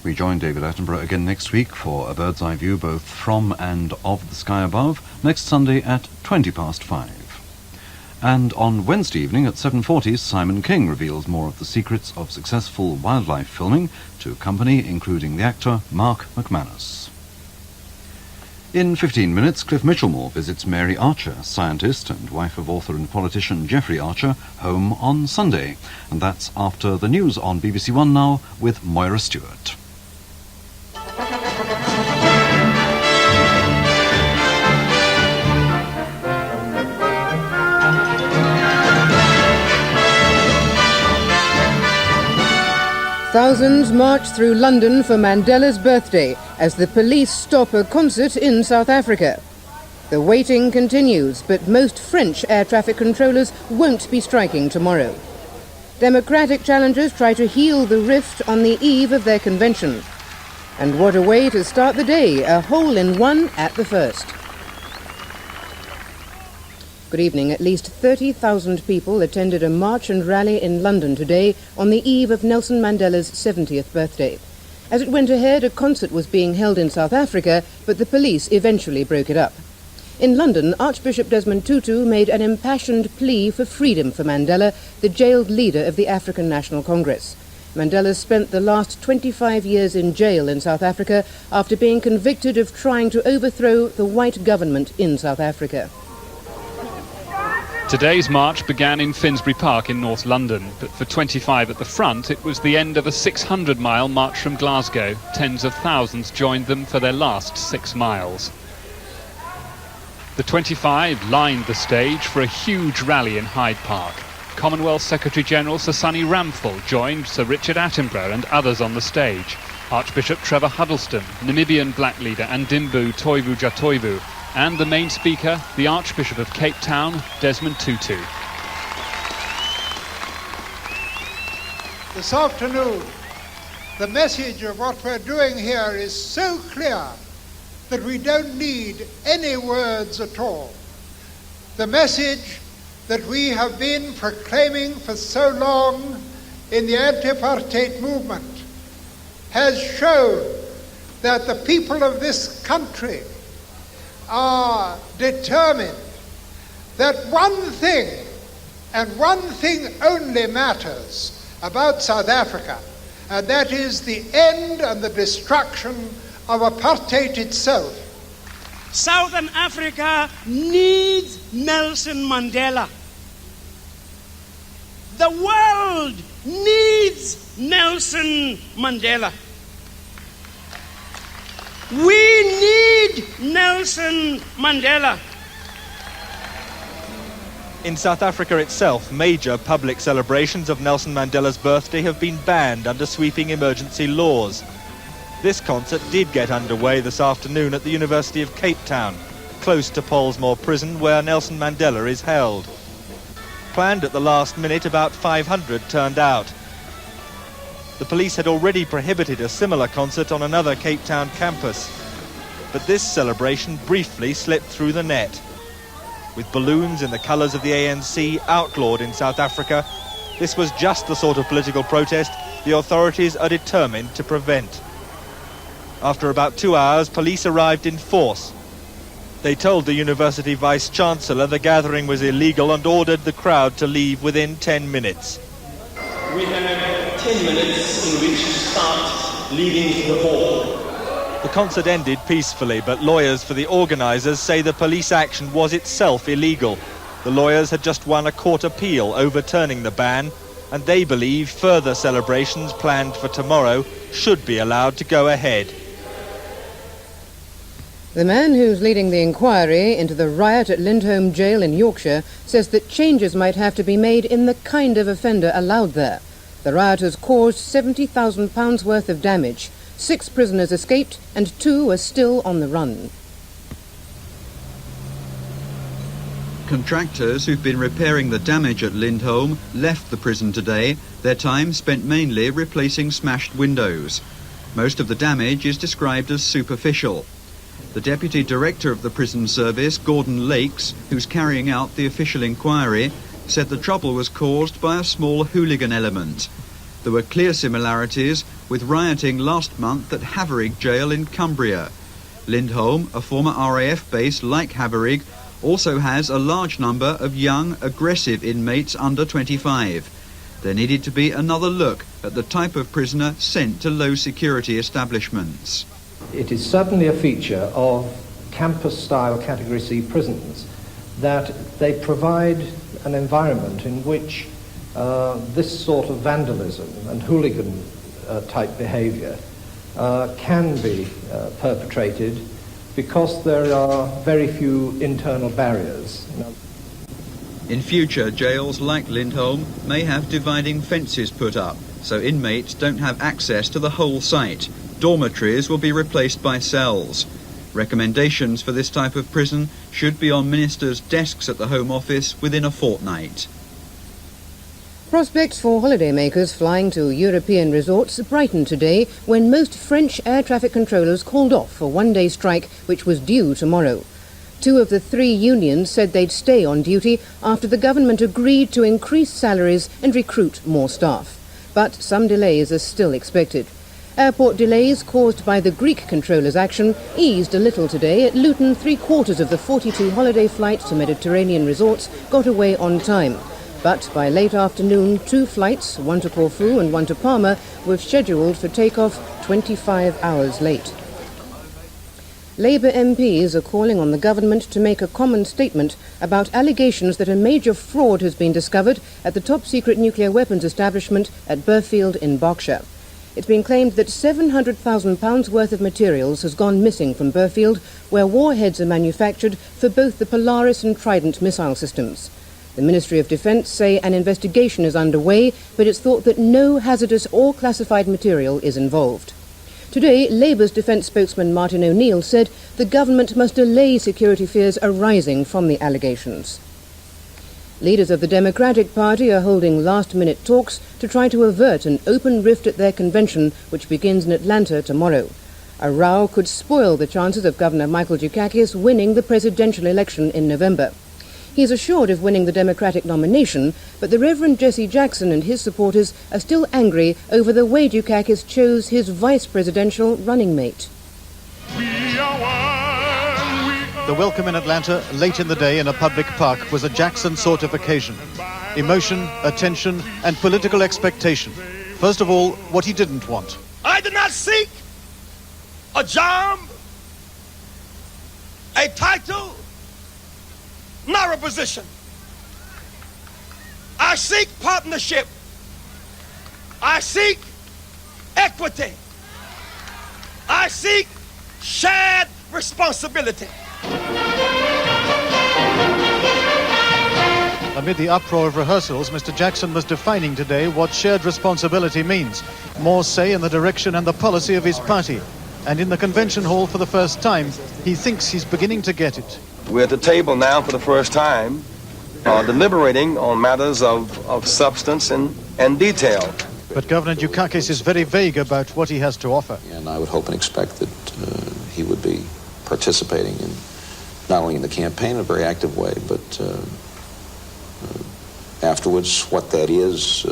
We join David Attenborough again next week for a bird's eye view both from and of the sky above, next Sunday at 5:20. And on Wednesday evening at 7:40, Simon King reveals more of the secrets of successful wildlife filming to company including the actor Mark McManus. In 15 minutes, Cliff Mitchellmore visits Mary Archer, scientist and wife of author and politician Geoffrey Archer, home on Sunday. And that's after the news on BBC One now with Moira Stewart. Thousands march through London for Mandela's birthday as the police stop a concert in South Africa. The waiting continues, but most French air traffic controllers won't be striking tomorrow. Democratic challengers try to heal the rift on the eve of their convention. And what a way to start the day, a hole-in-one at the first. Good evening. At least 30,000 people attended a march and rally in London today on the eve of Nelson Mandela's 70th birthday. As it went ahead, a concert was being held in South Africa, but the police eventually broke it up. In London, Archbishop Desmond Tutu made an impassioned plea for freedom for Mandela, the jailed leader of the African National Congress. Mandela spent the last 25 years in jail in South Africa after being convicted of trying to overthrow the white government in South Africa. Today's march began in Finsbury Park in North London, but for 25 at the front it was the end of a 600-mile march from Glasgow. Tens of thousands joined them for their last 6 miles. The 25 lined the stage for a huge rally in Hyde Park. Commonwealth Secretary-General Sir Sunny Ramphal joined Sir Richard Attenborough and others on the stage. Archbishop Trevor Huddleston, Namibian black leader Andimbu Toivu Jatoivu, and the main speaker, the Archbishop of Cape Town, Desmond Tutu. This afternoon, the message of what we're doing here is so clear that we don't need any words at all. The message that we have been proclaiming for so long in the anti-apartheid movement has shown that the people of this country are determined that one thing, and one thing only, matters about South Africa, and that is the end and the destruction of apartheid itself. Southern Africa needs Nelson Mandela. The world needs Nelson Mandela. We need Nelson Mandela. In South Africa itself, major public celebrations of Nelson Mandela's birthday have been banned under sweeping emergency laws. This concert did get underway this afternoon at the University of Cape Town, close to Pollsmoor Prison, where Nelson Mandela is held. Planned at the last minute, about 500 turned out. The police had already prohibited a similar concert on another Cape Town campus. But this celebration briefly slipped through the net. With balloons in the colours of the ANC outlawed in South Africa, this was just the sort of political protest the authorities are determined to prevent. After about 2 hours, police arrived in force. They told the university vice-chancellor the gathering was illegal and ordered the crowd to leave within 10 minutes. We have 10 minutes in which to start leaving the hall. The concert ended peacefully, but lawyers for the organisers say the police action was itself illegal. The lawyers had just won a court appeal overturning the ban, and they believe further celebrations planned for tomorrow should be allowed to go ahead. The man who's leading the inquiry into the riot at Lindholm Jail in Yorkshire says that changes might have to be made in the kind of offender allowed there. The rioters caused £70,000 worth of damage. 6 prisoners escaped and 2 are still on the run. Contractors who've been repairing the damage at Lindholm left the prison today, their time spent mainly replacing smashed windows. Most of the damage is described as superficial. The Deputy Director of the Prison Service, Gordon Lakes, who's carrying out the official inquiry, said the trouble was caused by a small hooligan element. There were clear similarities with rioting last month at Haverig Jail in Cumbria. Lindholm, a former RAF base like Haverig, also has a large number of young, aggressive inmates under 25. There needed to be another look at the type of prisoner sent to low-security establishments. It is certainly a feature of campus-style Category C prisons that they provide an environment in which this sort of vandalism and hooligan-type behaviour can be perpetrated because there are very few internal barriers. In future, jails like Lindholm may have dividing fences put up, so inmates don't have access to the whole site. Dormitories will be replaced by cells. Recommendations for this type of prison should be on ministers' desks at the Home Office within a fortnight. Prospects for holidaymakers flying to European resorts brightened today when most French air traffic controllers called off a one-day strike which was due tomorrow. 2 of the 3 unions said they'd stay on duty after the government agreed to increase salaries and recruit more staff. But some delays are still expected. Airport delays caused by the Greek controllers' action eased a little today. At Luton, 3/4 of the 42 holiday flights to Mediterranean resorts got away on time. But by late afternoon, 2 flights, one to Corfu and one to Palma, were scheduled for takeoff 25 hours late. Labour MPs are calling on the government to make a common statement about allegations that a major fraud has been discovered at the top-secret nuclear weapons establishment at Burfield in Berkshire. It's been claimed that £700,000 worth of materials has gone missing from Burfield, where warheads are manufactured for both the Polaris and Trident missile systems. The Ministry of Defence say an investigation is underway, but it's thought that no hazardous or classified material is involved. Today, Labour's defence spokesman Martin O'Neill said the government must allay security fears arising from the allegations. Leaders of the Democratic Party are holding last-minute talks to try to avert an open rift at their convention, which begins in Atlanta tomorrow. A row could spoil the chances of Governor Michael Dukakis winning the presidential election in November. He is assured of winning the Democratic nomination, but the Reverend Jesse Jackson and his supporters are still angry over the way Dukakis chose his vice-presidential running mate. The welcome in Atlanta late in the day in a public park was a Jackson sort of occasion. Emotion, attention, and political expectation. First of all, what he didn't want. I did not seek a job, a title, nor a position. I seek partnership. I seek equity. I seek shared responsibility. Amid the uproar of rehearsals, Mr. Jackson was defining today what shared responsibility means. More say in the direction and the policy of his party. And in the convention hall for the first time, he thinks he's beginning to get it. We're at the table now for the first time, deliberating on matters of substance and detail. But Governor Dukakis is very vague about what he has to offer. And I would hope and expect that he would be participating in not only in the campaign in a very active way, but afterwards, what that is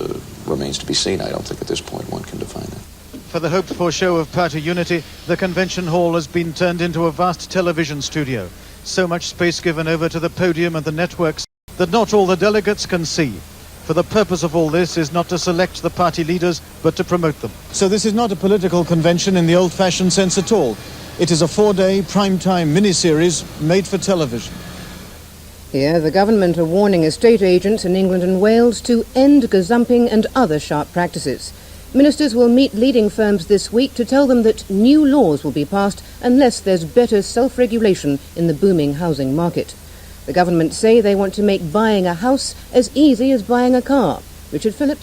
remains to be seen. I don't think at this point one can define that. For the hoped-for show of party unity, the convention hall has been turned into a vast television studio. So much space given over to the podium and the networks that not all the delegates can see. For the purpose of all this is not to select the party leaders, but to promote them. So this is not a political convention in the old-fashioned sense at all. It is a 4-day prime-time mini-series made for television. Here, the government are warning estate agents in England and Wales to end gazumping and other sharp practices. Ministers will meet leading firms this week to tell them that new laws will be passed unless there's better self-regulation in the booming housing market. The government say they want to make buying a house as easy as buying a car. Richard Phillips.